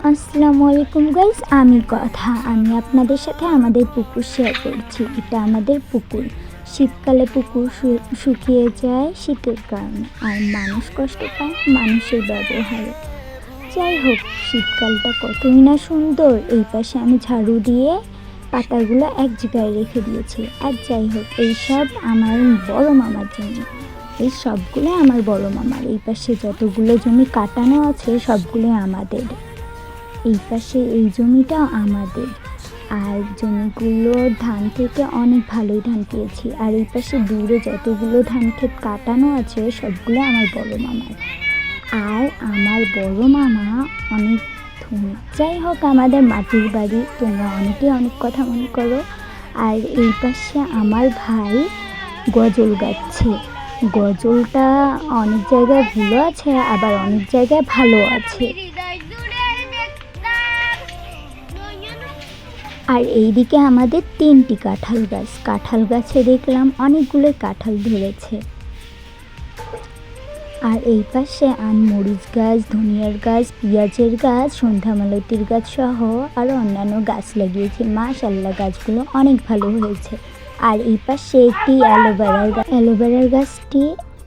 আসসালামু আলাইকুম গাইস, আমি আপনাদের সাথে আমাদের পুকুর শেয়ার করছি। এটা আমাদের পুকুর। শীতকালে পুকুর শুকিয়ে যায় শীতের কারণে, আর মানুষ কষ্ট পায় মানুষের ব্যবহারে। যাই হোক, শীতকালটা কতই না সুন্দর। এই পাশে আমি ঝাড়ু দিয়ে পাতাগুলো এক জায়গায় রেখে দিয়েছি। আর যাই হোক, এইসব আমার বড় মামার জন্য। এই সবগুলো আমার বড় মামার। এই পাশে যতগুলো জমি কাটানো আছে সবগুলো আমাদের। এই পাশে এই জমিটা আমাদের। আর জমিগুলো ধান থেকে অনেক ভালোই ধান পেয়েছি। আর এই পাশে দূরে যতগুলো ধান ক্ষেত কাটানো আছে সবগুলো আমার বড় মামার। আর আমার বড় মামা অনেক ধনী। যাই হোক, আমাদের মাটির বাড়ি, তোমরা অনেকেই অনেক কথা মনে করো। আর এই পাশে আমার ভাই গজল গাচ্ছে। গজলটা অনেক জায়গায় ভুলও আছে, আবার অনেক জায়গায় ভালো আছে। আর এইদিকে আমাদের 3টি কাঁঠাল গাছে দেখলাম অনেকগুলো কাঁঠাল ধরেছে। আর এই পাশে মরিচ গাছ, ধনিয়ার গাছ, পেঁয়াজের গাছ, সন্ধ্যামালতির গাছ সহ আরও অন্যান্য গাছ লাগিয়েছি। মাশাআল্লাহ, গাছগুলো অনেক ভালো হয়েছে। আর এই পাশে একটি অ্যালোভেরার গাছটি